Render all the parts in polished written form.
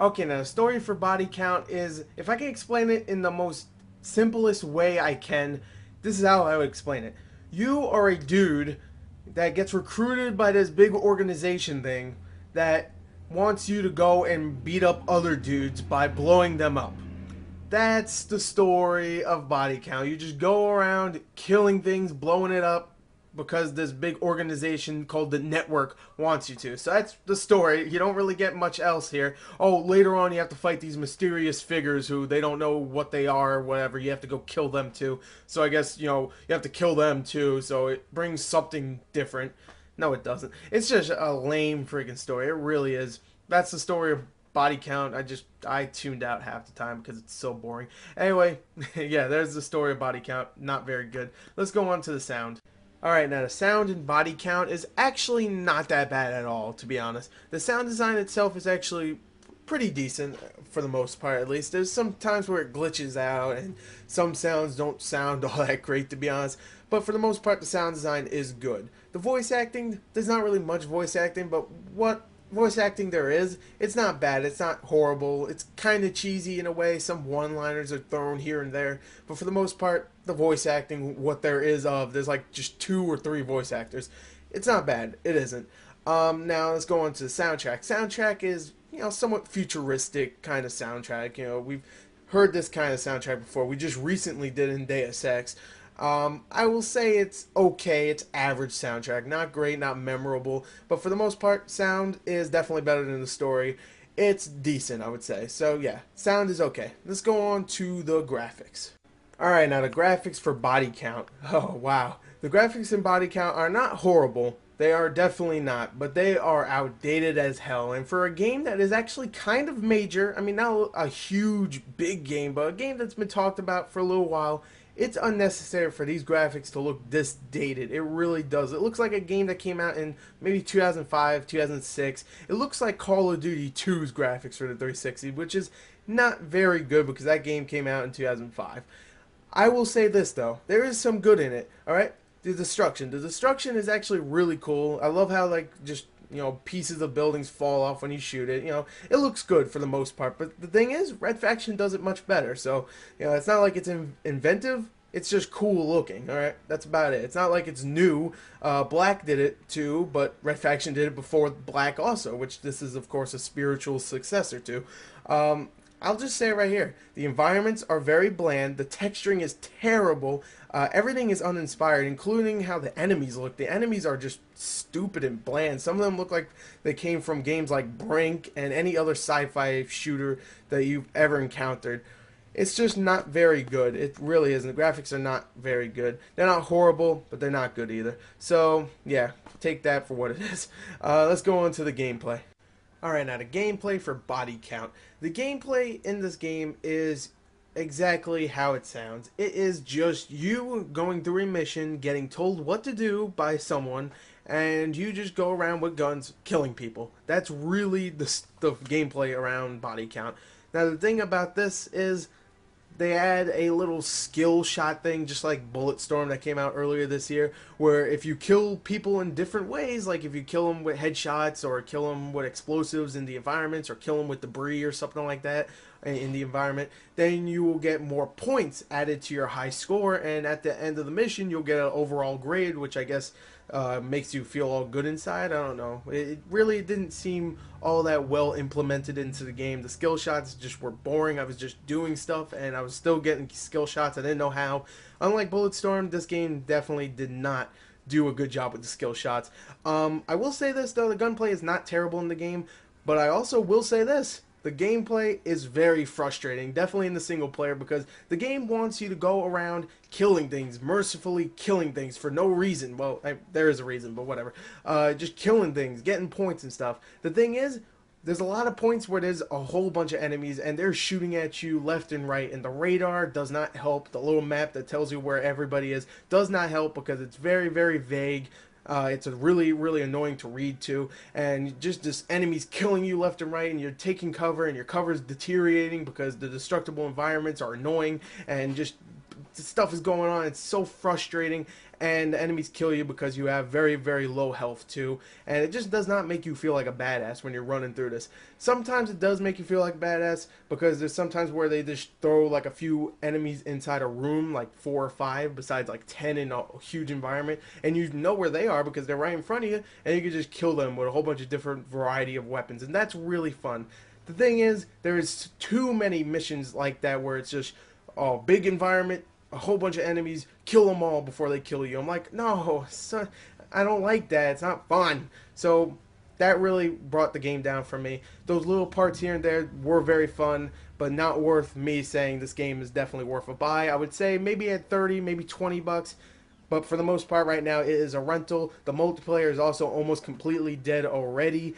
Okay, now the story for Body Count is, if I can explain it in the most simplest way I can, this is how I would explain it. You are a dude that gets recruited by this big organization thing that wants you to go and beat up other dudes by blowing them up. That's the story of Body Count. You just go around killing things, blowing it up because this big organization called the Network wants you to. So that's the story. You don't really get much else here. Oh, later on you have to fight these mysterious figures who they don't know what they are or whatever. You have to go kill them too. So I guess, you have to kill them too. So it brings something different. No, it doesn't. It's just a lame freaking story. It really is. That's the story of Body Count. I tuned out half the time because it's so boring. Anyway, yeah, there's the story of Body Count. Not very good. Let's go on to the sound. Alright, now the sound in Body Count is actually not that bad at all, to be honest. The sound design itself is actually pretty decent, for the most part at least. There's some times where it glitches out, and some sounds don't sound all that great, to be honest. But for the most part, the sound design is good. The voice acting, there's not really much voice acting, but what voice acting there is, it's not bad, it's not horrible, it's kind of cheesy in a way, some one-liners are thrown here and there, but for the most part, the voice acting, what there is of, there's like just 2 or 3 voice actors, it's not bad, it isn't. Now let's go on to the soundtrack. Soundtrack is, somewhat futuristic kind of soundtrack, we've heard this kind of soundtrack before, we just recently did in Deus Ex. I will say it's okay, it's average soundtrack, not great, not memorable, but for the most part, sound is definitely better than the story. It's decent, I would say. So yeah, sound is okay. Let's go on to the graphics. Alright, now the graphics for Body Count. Oh, wow. The graphics in Body Count are not horrible. They are definitely not, but they are outdated as hell. And for a game that is actually kind of major, I mean, not a huge, big game, but a game that's been talked about for a little while, it's unnecessary for these graphics to look this dated. It really does. It looks like a game that came out in maybe 2005, 2006. It looks like Call of Duty 2's graphics for the 360, which is not very good because that game came out in 2005. I will say this though, there is some good in it, alright? The destruction. The destruction is actually really cool. I love how just pieces of buildings fall off when you shoot it. It looks good for the most part. But the thing is, Red Faction does it much better. So, it's not like it's inventive. It's just cool looking. All right, that's about it. It's not like it's new. Black did it too, but Red Faction did it before Black also, which this is of course a spiritual successor to. I'll just say it right here. The environments are very bland. The texturing is terrible. Everything is uninspired, including how the enemies look. The enemies are just stupid and bland. Some of them look like they came from games like Brink and any other sci-fi shooter that you've ever encountered. It's just not very good. It really isn't. The graphics are not very good. They're not horrible, but they're not good either. So, yeah, take that for what it is. Let's go on to the gameplay. Alright, now the gameplay for Body Count. The gameplay in this game is exactly how it sounds. It is just you going through a mission, getting told what to do by someone, and you just go around with guns killing people. That's really the gameplay around Body Count. Now the thing about this is they add a little skill shot thing, just like Bulletstorm that came out earlier this year, where if you kill people in different ways, like if you kill them with headshots, or kill them with explosives in the environments, or kill them with debris or something like that in the environment, then you will get more points added to your high score, and at the end of the mission, you'll get an overall grade, which I guess makes you feel all good inside. I don't know. It really didn't seem all that well implemented into the game. The skill shots just were boring. I was just doing stuff, and I was still getting skill shots. I didn't know how. Unlike Bulletstorm, this game definitely did not do a good job with the skill shots. I will say this, though. The gunplay is not terrible in the game, but I also will say this. The gameplay is very frustrating, definitely in the single player, because the game wants you to go around killing things, mercifully killing things for no reason. Well, there is a reason, but whatever. Just killing things, getting points and stuff. The thing is, there's a lot of points where there's a whole bunch of enemies and they're shooting at you left and right, and the radar does not help. The little map that tells you where everybody is does not help because it's very, very vague. It's a really, really annoying to read to, and just enemies killing you left and right, and you're taking cover, and your cover is deteriorating because the destructible environments are annoying, and just stuff is going on. It's so frustrating, and the enemies kill you because you have very, very low health too, and it just does not make you feel like a badass when you're running through this. Sometimes it does make you feel like badass because there's sometimes where they just throw like a few enemies inside a room, like 4 or 5, besides like 10 in a huge environment, and you know where they are because they're right in front of you, and you can just kill them with a whole bunch of different variety of weapons, and that's really fun. The thing is, there is too many missions like that where it's just oh, big environment, a whole bunch of enemies, kill them all before they kill you. I'm like, no, son, I don't like that. It's not fun. So that really brought the game down for me. Those little parts here and there were very fun, but not worth me saying this game is definitely worth a buy. I would say maybe at 30, maybe $20. But for the most part right now, it is a rental. The multiplayer is also almost completely dead already.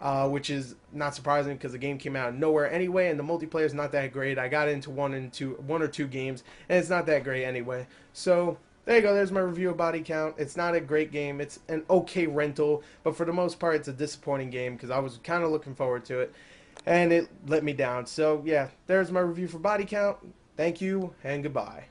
Which is not surprising because the game came out of nowhere anyway, and the multiplayer is not that great. I got into one or two games, and it's not that great anyway. So there you go. There's my review of Body Count. It's not a great game. It's an okay rental, but for the most part, it's a disappointing game because I was kind of looking forward to it, and it let me down. So yeah, there's my review for Body Count. Thank you and goodbye.